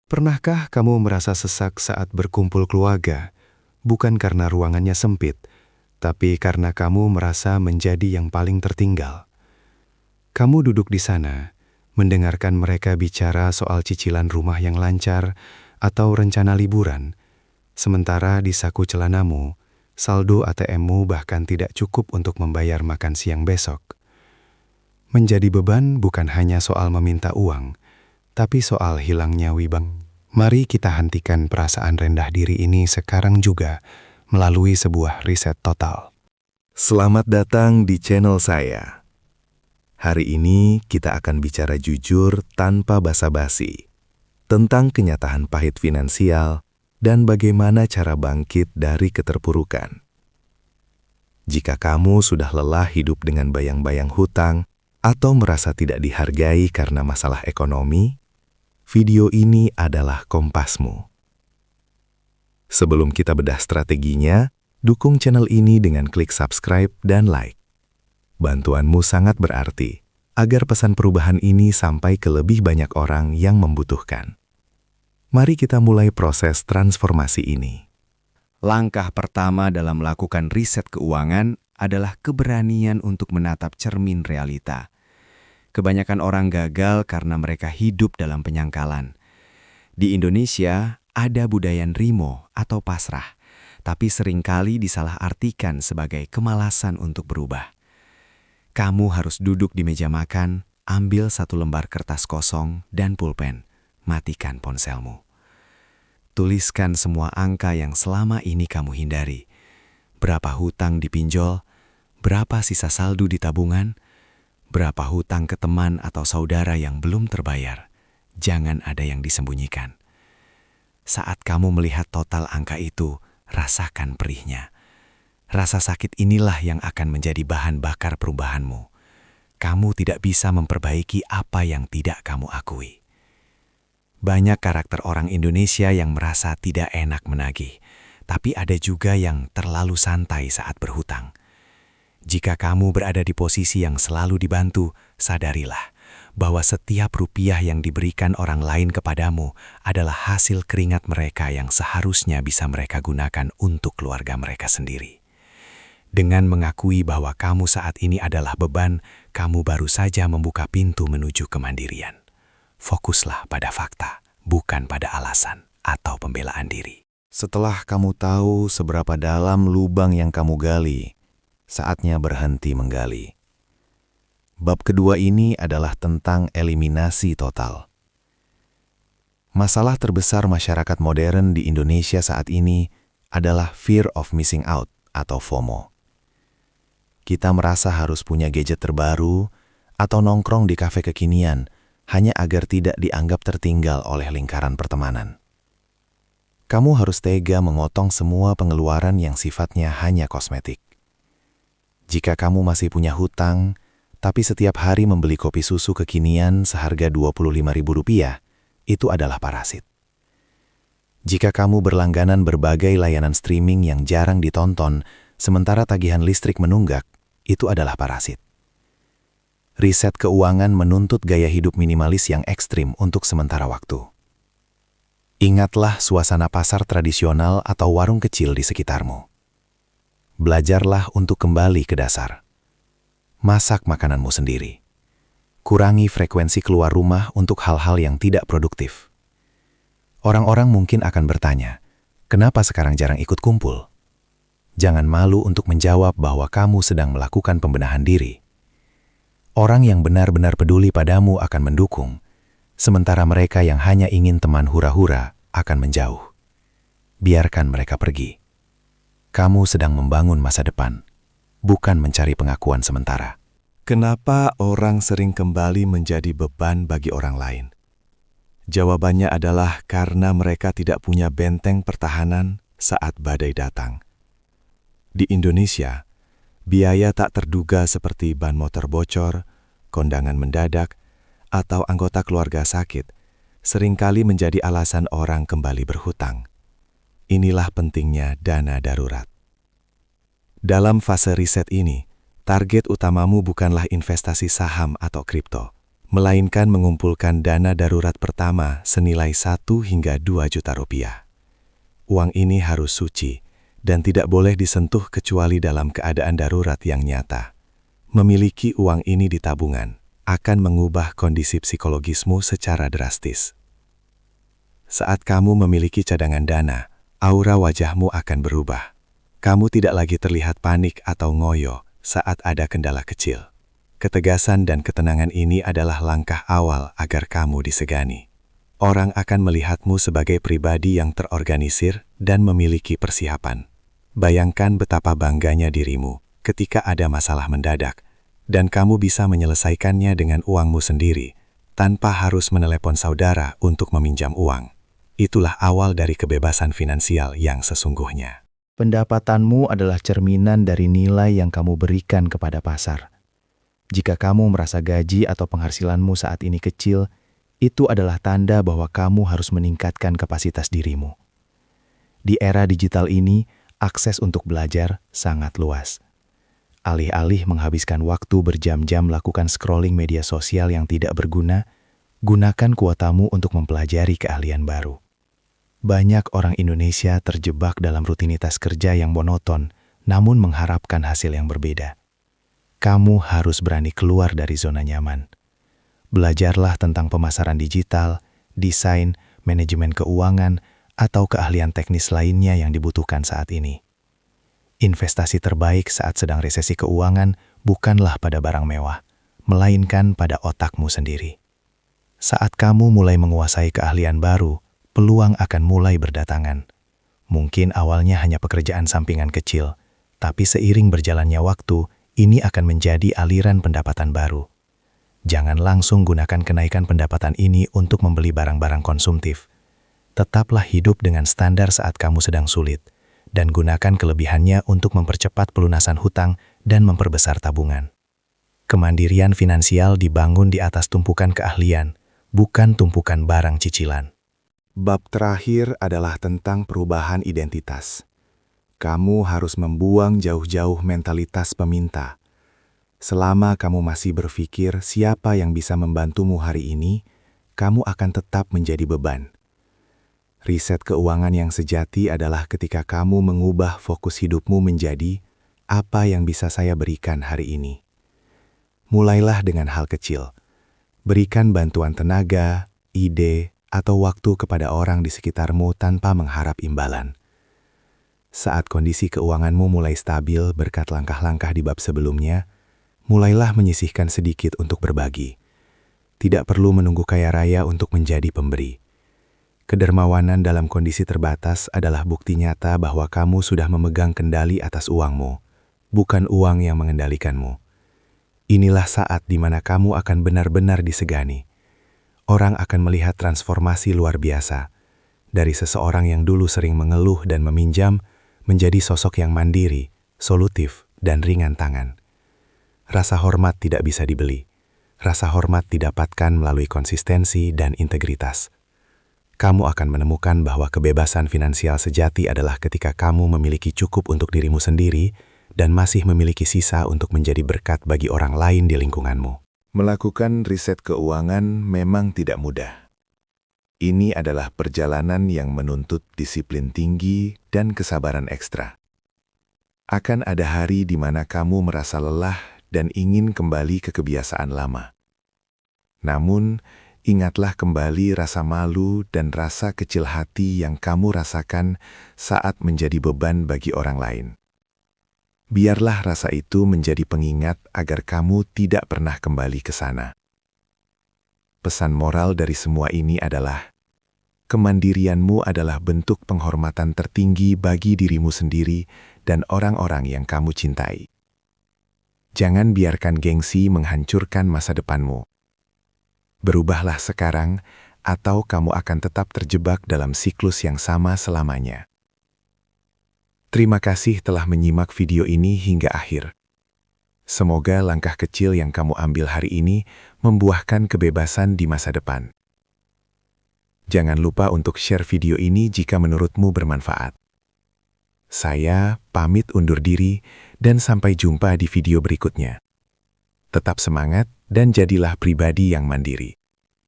Pernahkah kamu merasa sesak saat berkumpul keluarga, bukan karena ruangannya sempit, tapi karena kamu merasa menjadi yang paling tertinggal? Kamu duduk di sana, mendengarkan mereka bicara soal cicilan rumah yang lancar atau rencana liburan, sementara di saku celanamu, saldo ATM-mu bahkan tidak cukup untuk membayar makan siang besok. Menjadi beban bukan hanya soal meminta uang, tapi soal hilangnya wibang. Mari kita hentikan perasaan rendah diri ini sekarang juga melalui sebuah riset total. Selamat datang di channel saya. Hari ini kita akan bicara jujur tanpa basa-basi tentang kenyataan pahit finansial dan bagaimana cara bangkit dari keterpurukan. Jika kamu sudah lelah hidup dengan bayang-bayang hutang atau merasa tidak dihargai karena masalah ekonomi, video ini adalah kompasmu. Sebelum kita bedah strateginya, dukung channel ini dengan klik subscribe dan like. Bantuanmu sangat berarti agar pesan perubahan ini sampai ke lebih banyak orang yang membutuhkan. Mari kita mulai proses transformasi ini. Langkah pertama dalam melakukan riset keuangan adalah keberanian untuk menatap cermin realita. Kebanyakan orang gagal karena mereka hidup dalam penyangkalan. Di Indonesia, ada budaya nrimo atau pasrah, tapi seringkali disalahartikan sebagai kemalasan untuk berubah. Kamu harus duduk di meja makan, ambil satu lembar kertas kosong dan pulpen, matikan ponselmu. Tuliskan semua angka yang selama ini kamu hindari. Berapa hutang dipinjol, berapa sisa saldo di tabungan, berapa hutang ke teman atau saudara yang belum terbayar. Jangan ada yang disembunyikan. Saat kamu melihat total angka itu, rasakan perihnya. Rasa sakit inilah yang akan menjadi bahan bakar perubahanmu. Kamu tidak bisa memperbaiki apa yang tidak kamu akui. Banyak karakter orang Indonesia yang merasa tidak enak menagih, tapi ada juga yang terlalu santai saat berhutang. Jika kamu berada di posisi yang selalu dibantu, sadarilah bahwa setiap rupiah yang diberikan orang lain kepadamu adalah hasil keringat mereka yang seharusnya bisa mereka gunakan untuk keluarga mereka sendiri. Dengan mengakui bahwa kamu saat ini adalah beban, kamu baru saja membuka pintu menuju kemandirian. Fokuslah pada fakta, bukan pada alasan atau pembelaan diri. Setelah kamu tahu seberapa dalam lubang yang kamu gali, saatnya berhenti menggali. Bab kedua ini adalah tentang eliminasi total. Masalah terbesar masyarakat modern di Indonesia saat ini adalah fear of missing out atau FOMO. Kita merasa harus punya gadget terbaru atau nongkrong di kafe kekinian hanya agar tidak dianggap tertinggal oleh lingkaran pertemanan. Kamu harus tega memotong semua pengeluaran yang sifatnya hanya kosmetik. Jika kamu masih punya hutang, tapi setiap hari membeli kopi susu kekinian seharga Rp25.000, itu adalah parasit. Jika kamu berlangganan berbagai layanan streaming yang jarang ditonton, sementara tagihan listrik menunggak, itu adalah parasit. Riset keuangan menuntut gaya hidup minimalis yang ekstrim untuk sementara waktu. Ingatlah suasana pasar tradisional atau warung kecil di sekitarmu. Belajarlah untuk kembali ke dasar. Masak makananmu sendiri. Kurangi frekuensi keluar rumah untuk hal-hal yang tidak produktif. Orang-orang mungkin akan bertanya, kenapa sekarang jarang ikut kumpul? Jangan malu untuk menjawab bahwa kamu sedang melakukan pembenahan diri. Orang yang benar-benar peduli padamu akan mendukung, sementara mereka yang hanya ingin teman hura-hura akan menjauh. Biarkan mereka pergi. Kamu sedang membangun masa depan, bukan mencari pengakuan sementara. Kenapa orang sering kembali menjadi beban bagi orang lain? Jawabannya adalah karena mereka tidak punya benteng pertahanan saat badai datang. Di Indonesia, biaya tak terduga seperti ban motor bocor, kondangan mendadak, atau anggota keluarga sakit seringkali menjadi alasan orang kembali berhutang. Inilah pentingnya dana darurat. Dalam fase riset ini, target utamamu bukanlah investasi saham atau kripto, melainkan mengumpulkan dana darurat pertama senilai 1 hingga 2 juta rupiah. Uang ini harus suci dan tidak boleh disentuh kecuali dalam keadaan darurat yang nyata. Memiliki uang ini di tabungan akan mengubah kondisi psikologismu secara drastis. Saat kamu memiliki cadangan dana, aura wajahmu akan berubah. Kamu tidak lagi terlihat panik atau ngoyo saat ada kendala kecil. Ketegasan dan ketenangan ini adalah langkah awal agar kamu disegani. Orang akan melihatmu sebagai pribadi yang terorganisir dan memiliki persiapan. Bayangkan betapa bangganya dirimu ketika ada masalah mendadak, dan kamu bisa menyelesaikannya dengan uangmu sendiri, tanpa harus menelepon saudara untuk meminjam uang. Itulah awal dari kebebasan finansial yang sesungguhnya. Pendapatanmu adalah cerminan dari nilai yang kamu berikan kepada pasar. Jika kamu merasa gaji atau penghasilanmu saat ini kecil, itu adalah tanda bahwa kamu harus meningkatkan kapasitas dirimu. Di era digital ini, akses untuk belajar sangat luas. Alih-alih menghabiskan waktu berjam-jam melakukan scrolling media sosial yang tidak berguna, gunakan kuotamu untuk mempelajari keahlian baru. Banyak orang Indonesia terjebak dalam rutinitas kerja yang monoton, namun mengharapkan hasil yang berbeda. Kamu harus berani keluar dari zona nyaman. Belajarlah tentang pemasaran digital, desain, manajemen keuangan, atau keahlian teknis lainnya yang dibutuhkan saat ini. Investasi terbaik saat sedang resesi keuangan bukanlah pada barang mewah, melainkan pada otakmu sendiri. Saat kamu mulai menguasai keahlian baru, peluang akan mulai berdatangan. Mungkin awalnya hanya pekerjaan sampingan kecil, tapi seiring berjalannya waktu, ini akan menjadi aliran pendapatan baru. Jangan langsung gunakan kenaikan pendapatan ini untuk membeli barang-barang konsumtif. Tetaplah hidup dengan standar saat kamu sedang sulit, dan gunakan kelebihannya untuk mempercepat pelunasan hutang dan memperbesar tabungan. Kemandirian finansial dibangun di atas tumpukan keahlian, bukan tumpukan barang cicilan. Bab terakhir adalah tentang perubahan identitas. Kamu harus membuang jauh-jauh mentalitas peminta. Selama kamu masih berpikir siapa yang bisa membantumu hari ini, kamu akan tetap menjadi beban. Riset keuangan yang sejati adalah ketika kamu mengubah fokus hidupmu menjadi apa yang bisa saya berikan hari ini. Mulailah dengan hal kecil. Berikan bantuan tenaga, ide, atau waktu kepada orang di sekitarmu tanpa mengharap imbalan. Saat kondisi keuanganmu mulai stabil berkat langkah-langkah di bab sebelumnya, mulailah menyisihkan sedikit untuk berbagi. Tidak perlu menunggu kaya raya untuk menjadi pemberi. Kedermawanan dalam kondisi terbatas adalah bukti nyata bahwa kamu sudah memegang kendali atas uangmu, bukan uang yang mengendalikanmu. Inilah saat di mana kamu akan benar-benar disegani. Orang akan melihat transformasi luar biasa, dari seseorang yang dulu sering mengeluh dan meminjam, menjadi sosok yang mandiri, solutif, dan ringan tangan. Rasa hormat tidak bisa dibeli. Rasa hormat didapatkan melalui konsistensi dan integritas. Kamu akan menemukan bahwa kebebasan finansial sejati adalah ketika kamu memiliki cukup untuk dirimu sendiri dan masih memiliki sisa untuk menjadi berkat bagi orang lain di lingkunganmu. Melakukan riset keuangan memang tidak mudah. Ini adalah perjalanan yang menuntut disiplin tinggi dan kesabaran ekstra. Akan ada hari di mana kamu merasa lelah dan ingin kembali ke kebiasaan lama. Namun, ingatlah kembali rasa malu dan rasa kecil hati yang kamu rasakan saat menjadi beban bagi orang lain. Biarlah rasa itu menjadi pengingat agar kamu tidak pernah kembali ke sana. Pesan moral dari semua ini adalah, kemandirianmu adalah bentuk penghormatan tertinggi bagi dirimu sendiri dan orang-orang yang kamu cintai. Jangan biarkan gengsi menghancurkan masa depanmu. Berubahlah sekarang, atau kamu akan tetap terjebak dalam siklus yang sama selamanya. Terima kasih telah menyimak video ini hingga akhir. Semoga langkah kecil yang kamu ambil hari ini membuahkan kebebasan di masa depan. Jangan lupa untuk share video ini jika menurutmu bermanfaat. Saya pamit undur diri dan sampai jumpa di video berikutnya. Tetap semangat dan jadilah pribadi yang mandiri.